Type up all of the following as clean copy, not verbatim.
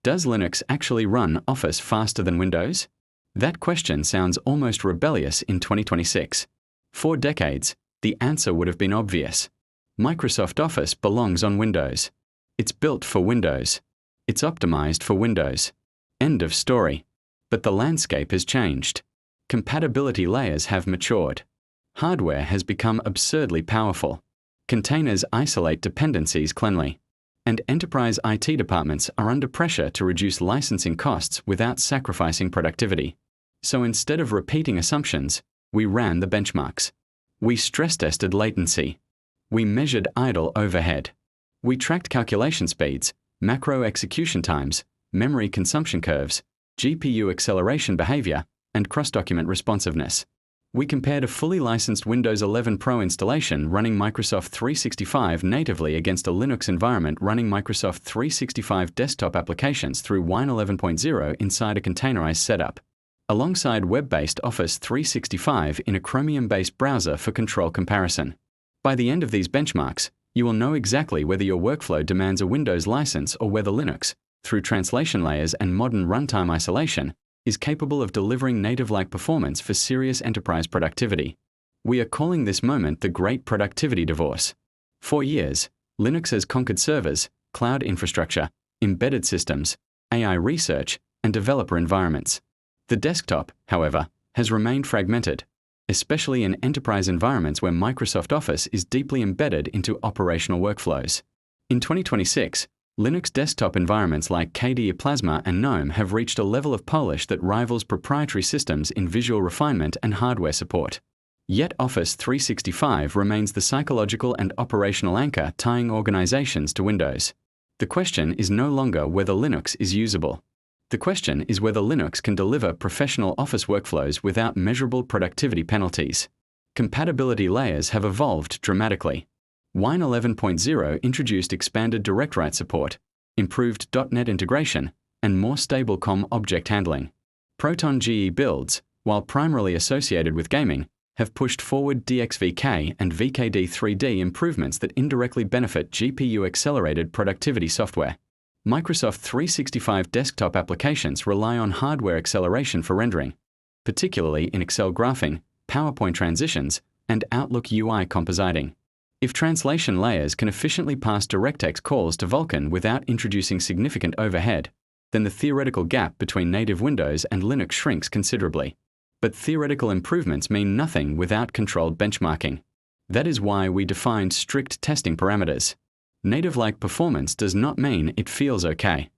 Does Linux actually run Office faster than Windows? That question sounds almost rebellious in 2026. For decades, the answer would have been obvious. Microsoft Office belongs on Windows. It's built for Windows. It's optimized for Windows. End of story. But the landscape has changed. Compatibility layers have matured. Hardware has become absurdly powerful. Containers isolate dependencies cleanly. And enterprise IT departments are under pressure to reduce licensing costs without sacrificing productivity. So instead of repeating assumptions, we ran the benchmarks. We stress-tested latency. We measured idle overhead. We tracked calculation speeds, macro execution times, memory consumption curves, GPU acceleration behavior, and cross-document responsiveness. We compared a fully licensed Windows 11 Pro installation running Microsoft 365 natively against a Linux environment running Microsoft 365 desktop applications through Wine 11.0 inside a containerized setup, alongside web-based Office 365 in a Chromium-based browser for control comparison. By the end of these benchmarks, you will know exactly whether your workflow demands a Windows license or whether Linux, through translation layers and modern runtime isolation, is capable of delivering native-like performance for serious enterprise productivity. We are calling this moment the Great Productivity Divorce. For years, Linux has conquered servers, cloud infrastructure, embedded systems, AI research, and developer environments. The desktop, however, has remained fragmented, especially in enterprise environments where Microsoft Office is deeply embedded into operational workflows. In 2026, Linux desktop environments like KDE Plasma and GNOME have reached a level of polish that rivals proprietary systems in visual refinement and hardware support. Yet Office 365 remains the psychological and operational anchor tying organizations to Windows. The question is no longer whether Linux is usable. The question is whether Linux can deliver professional Office workflows without measurable productivity penalties. Compatibility layers have evolved dramatically. Wine 11.0 introduced expanded direct write support, improved .NET integration, and more stable COM object handling. Proton GE builds, while primarily associated with gaming, have pushed forward DXVK and VKD3D improvements that indirectly benefit GPU-accelerated productivity software. Microsoft 365 desktop applications rely on hardware acceleration for rendering, particularly in Excel graphing, PowerPoint transitions, and Outlook UI compositing. If translation layers can efficiently pass DirectX calls to Vulkan without introducing significant overhead, then the theoretical gap between native Windows and Linux shrinks considerably. But theoretical improvements mean nothing without controlled benchmarking. That is why we defined strict testing parameters. Native-like performance does not mean it feels okay.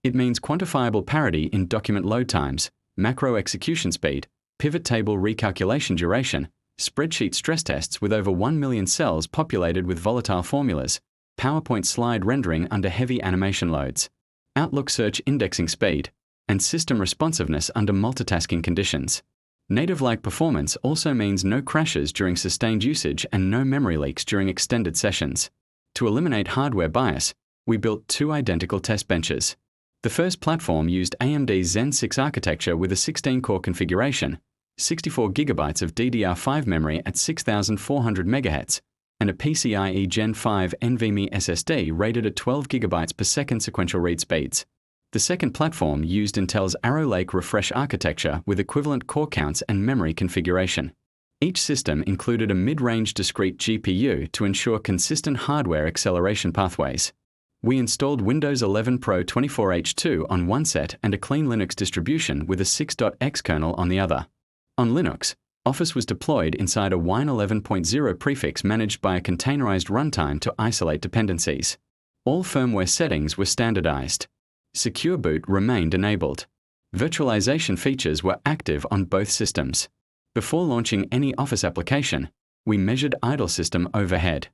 It means quantifiable parity in document load times, macro execution speed, pivot table recalculation duration, spreadsheet stress tests with over 1 million cells populated with volatile formulas, PowerPoint slide rendering under heavy animation loads, Outlook search indexing speed, and system responsiveness under multitasking conditions. Native-like performance also means no crashes during sustained usage and no memory leaks during extended sessions. To eliminate hardware bias, we built two identical test benches. The first platform used AMD's Zen 6 architecture with a 16-core configuration, 64 GB of DDR5 memory at 6,400 MHz, and a PCIe Gen 5 NVMe SSD rated at 12 GB per second sequential read speeds. The second platform used Intel's Arrow Lake refresh architecture with equivalent core counts and memory configuration. Each system included a mid-range discrete GPU to ensure consistent hardware acceleration pathways. We installed Windows 11 Pro 24H2 on one set and a clean Linux distribution with a 6.x kernel on the other. On Linux, Office was deployed inside a Wine 11.0 prefix managed by a containerized runtime to isolate dependencies. All firmware settings were standardized. Secure boot remained enabled. Virtualization features were active on both systems. Before launching any Office application, we measured idle system overhead.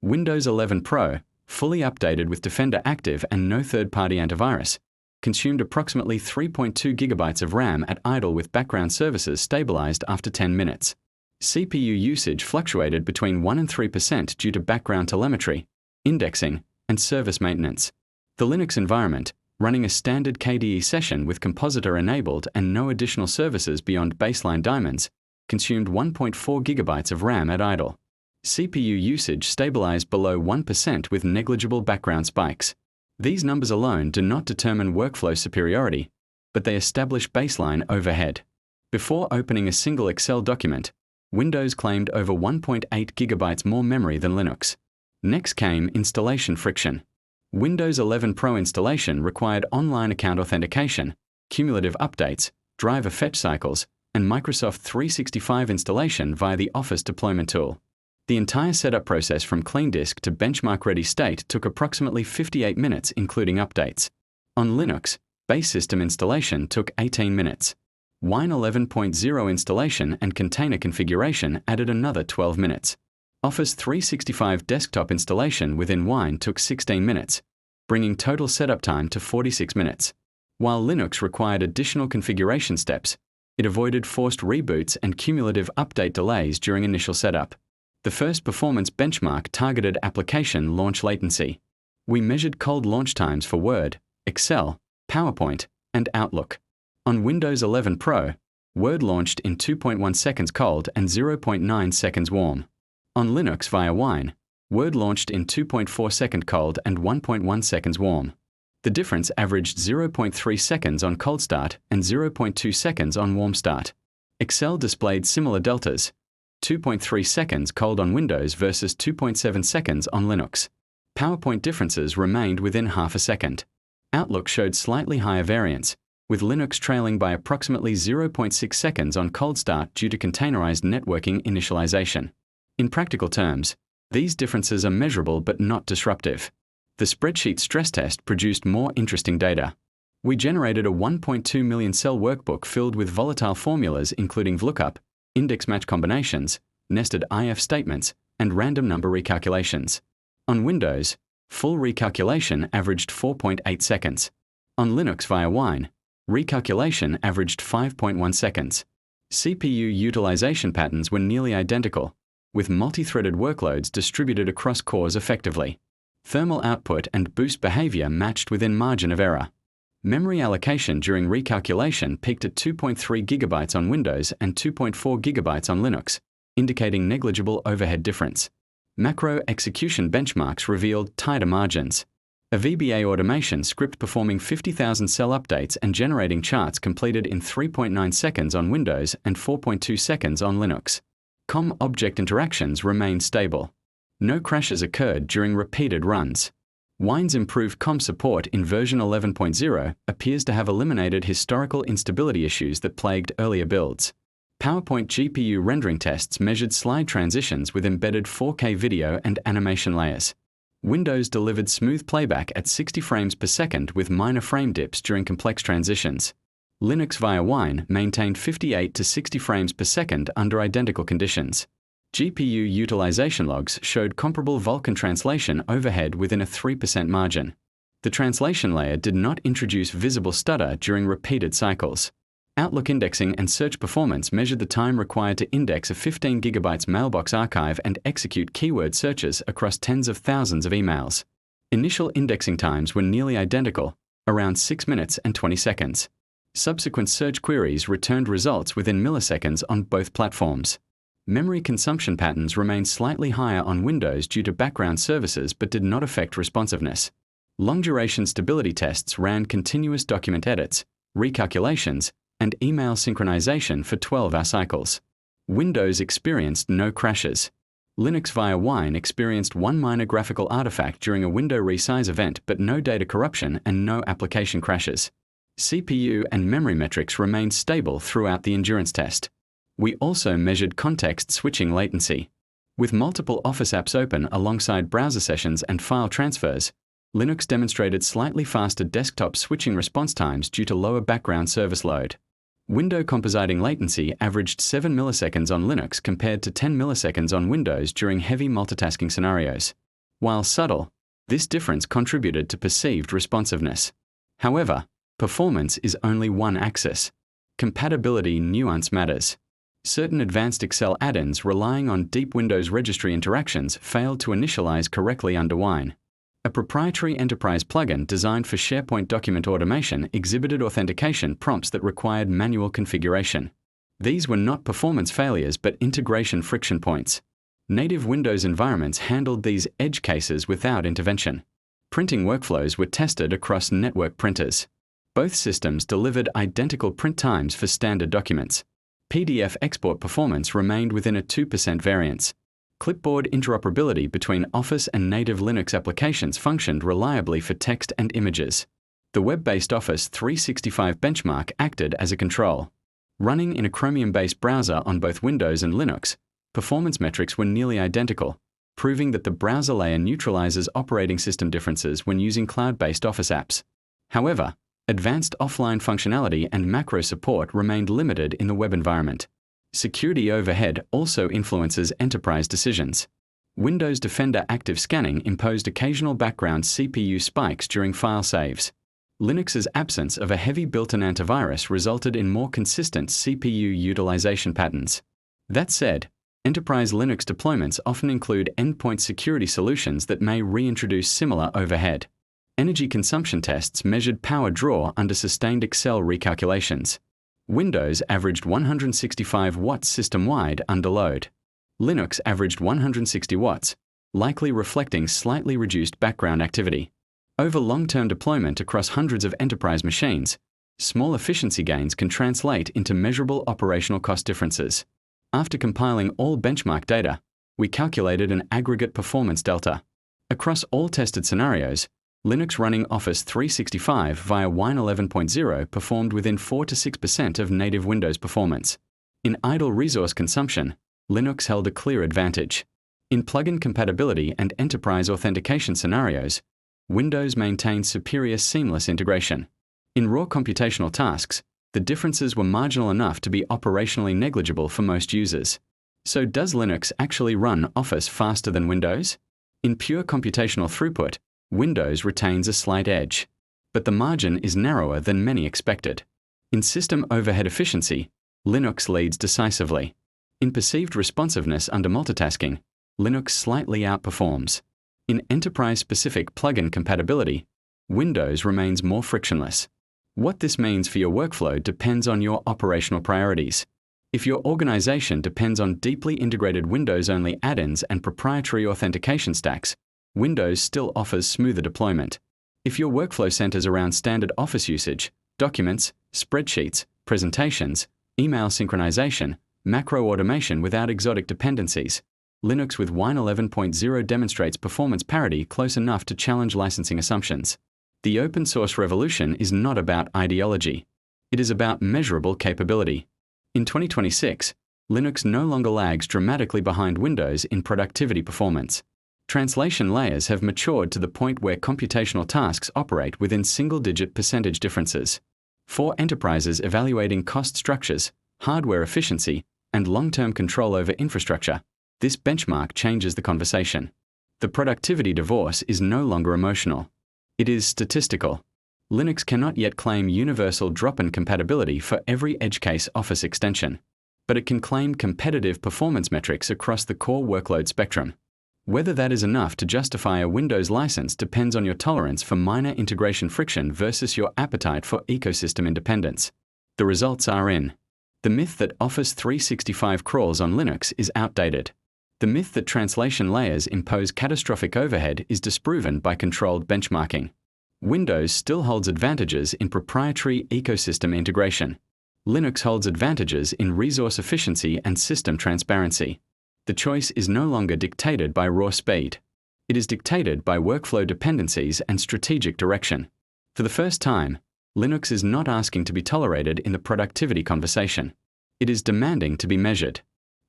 Windows 11 Pro, fully updated with Defender Active and no third-party antivirus, consumed approximately 3.2 GB of RAM at idle with background services stabilized after 10 minutes. CPU usage fluctuated between 1 and 3% due to background telemetry, indexing, and service maintenance. The Linux environment, running a standard KDE session with compositor enabled and no additional services beyond baseline daemons, consumed 1.4 GB of RAM at idle. CPU usage stabilized below 1% with negligible background spikes. These numbers alone do not determine workflow superiority, but they establish baseline overhead. Before opening a single Excel document, Windows claimed over 1.8 gigabytes more memory than Linux. Next came installation friction. Windows 11 Pro installation required online account authentication, cumulative updates, driver fetch cycles, and Microsoft 365 installation via the Office deployment tool. The entire setup process from clean disk to benchmark-ready state took approximately 58 minutes, including updates. On Linux, base system installation took 18 minutes. Wine 11.0 installation and container configuration added another 12 minutes. Office 365 desktop installation within Wine took 16 minutes, bringing total setup time to 46 minutes. While Linux required additional configuration steps, it avoided forced reboots and cumulative update delays during initial setup. The first performance benchmark targeted application launch latency. We measured cold launch times for Word, Excel, PowerPoint, and Outlook. On Windows 11 Pro, Word launched in 2.1 seconds cold and 0.9 seconds warm. On Linux via Wine, Word launched in 2.4 second cold and 1.1 seconds warm. The difference averaged 0.3 seconds on cold start and 0.2 seconds on warm start. Excel displayed similar deltas, 2.3 seconds cold on Windows versus 2.7 seconds on Linux. PowerPoint differences remained within half a second. Outlook showed slightly higher variance, with Linux trailing by approximately 0.6 seconds on cold start due to containerized networking initialization. In practical terms, these differences are measurable but not disruptive. The spreadsheet stress test produced more interesting data. We generated a 1.2 million cell workbook filled with volatile formulas including VLOOKUP, index match combinations, nested if statements, and random number recalculations. On Windows, full recalculation averaged 4.8 seconds. On Linux via Wine, recalculation averaged 5.1 seconds. CPU utilization patterns were nearly identical, with multi-threaded workloads distributed across cores effectively. Thermal output and boost behavior matched within margin of error. Memory allocation during recalculation peaked at 2.3 gigabytes on Windows and 2.4 gigabytes on Linux, indicating negligible overhead difference. Macro execution benchmarks revealed tighter margins. A VBA automation script performing 50,000 cell updates and generating charts completed in 3.9 seconds on Windows and 4.2 seconds on Linux. COM object interactions remained stable. No crashes occurred during repeated runs. Wine's improved COM support in version 11.0 appears to have eliminated historical instability issues that plagued earlier builds. PowerPoint GPU rendering tests measured slide transitions with embedded 4K video and animation layers. Windows delivered smooth playback at 60 frames per second with minor frame dips during complex transitions. Linux via Wine maintained 58 to 60 frames per second under identical conditions. GPU utilization logs showed comparable Vulkan translation overhead within a 3% margin. The translation layer did not introduce visible stutter during repeated cycles. Outlook indexing and search performance measured the time required to index a 15 GB mailbox archive and execute keyword searches across tens of thousands of emails. Initial indexing times were nearly identical, around 6 minutes and 20 seconds. Subsequent search queries returned results within milliseconds on both platforms. Memory consumption patterns remained slightly higher on Windows due to background services but did not affect responsiveness. Long-duration stability tests ran continuous document edits, recalculations, and email synchronization for 12-hour cycles. Windows experienced no crashes. Linux via Wine experienced one minor graphical artifact during a window resize event but no data corruption and no application crashes. CPU and memory metrics remained stable throughout the endurance test. We also measured context switching latency. With multiple Office apps open alongside browser sessions and file transfers, Linux demonstrated slightly faster desktop switching response times due to lower background service load. Window compositing latency averaged 7 milliseconds on Linux compared to 10 milliseconds on Windows during heavy multitasking scenarios. While subtle, this difference contributed to perceived responsiveness. However, performance is only one axis. Compatibility nuance matters. Certain advanced Excel add-ins relying on deep Windows registry interactions failed to initialize correctly under Wine. A proprietary enterprise plugin designed for SharePoint document automation exhibited authentication prompts that required manual configuration. These were not performance failures but integration friction points. Native Windows environments handled these edge cases without intervention. Printing workflows were tested across network printers. Both systems delivered identical print times for standard documents. PDF export performance remained within a 2% variance. Clipboard interoperability between Office and native Linux applications functioned reliably for text and images. The web-based Office 365 benchmark acted as a control. Running in a Chromium-based browser on both Windows and Linux, performance metrics were nearly identical, proving that the browser layer neutralizes operating system differences when using cloud-based Office apps. However, advanced offline functionality and macro support remained limited in the web environment. Security overhead also influences enterprise decisions. Windows Defender Active Scanning imposed occasional background CPU spikes during file saves. Linux's absence of a heavy built-in antivirus resulted in more consistent CPU utilization patterns. That said, enterprise Linux deployments often include endpoint security solutions that may reintroduce similar overhead. Energy consumption tests measured power draw under sustained Excel recalculations. Windows averaged 165 watts system-wide under load. Linux averaged 160 watts, likely reflecting slightly reduced background activity. Over long-term deployment across hundreds of enterprise machines, small efficiency gains can translate into measurable operational cost differences. After compiling all benchmark data, we calculated an aggregate performance delta. Across all tested scenarios, Linux running Office 365 via Wine 11.0 performed within 4 to 6% of native Windows performance. In idle resource consumption, Linux held a clear advantage. In plugin compatibility and enterprise authentication scenarios, Windows maintained superior seamless integration. In raw computational tasks, the differences were marginal enough to be operationally negligible for most users. So does Linux actually run Office faster than Windows? In pure computational throughput, Windows retains a slight edge, but the margin is narrower than many expected. In system overhead efficiency, Linux leads decisively. In perceived responsiveness under multitasking, Linux slightly outperforms. In enterprise-specific plugin compatibility, Windows remains more frictionless. What this means for your workflow depends on your operational priorities. If your organization depends on deeply integrated Windows-only add-ins and proprietary authentication stacks, Windows still offers smoother deployment. If your workflow centers around standard Office usage, documents, spreadsheets, presentations, email synchronization, macro automation without exotic dependencies, Linux with Wine 11.0 demonstrates performance parity close enough to challenge licensing assumptions. The open source revolution is not about ideology. It is about measurable capability. In 2026, Linux no longer lags dramatically behind Windows in productivity performance. Translation layers have matured to the point where computational tasks operate within single-digit percentage differences. For enterprises evaluating cost structures, hardware efficiency, and long-term control over infrastructure, this benchmark changes the conversation. The productivity divorce is no longer emotional. It is statistical. Linux cannot yet claim universal drop-in compatibility for every edge case Office extension, but it can claim competitive performance metrics across the core workload spectrum. Whether that is enough to justify a Windows license depends on your tolerance for minor integration friction versus your appetite for ecosystem independence. The results are in. The myth that Office 365 crawls on Linux is outdated. The myth that translation layers impose catastrophic overhead is disproven by controlled benchmarking. Windows still holds advantages in proprietary ecosystem integration. Linux holds advantages in resource efficiency and system transparency. The choice is no longer dictated by raw speed. It is dictated by workflow dependencies and strategic direction. For the first time, Linux is not asking to be tolerated in the productivity conversation. It is demanding to be measured.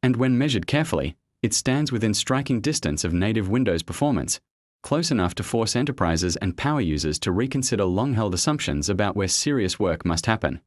And when measured carefully, it stands within striking distance of native Windows performance, close enough to force enterprises and power users to reconsider long-held assumptions about where serious work must happen.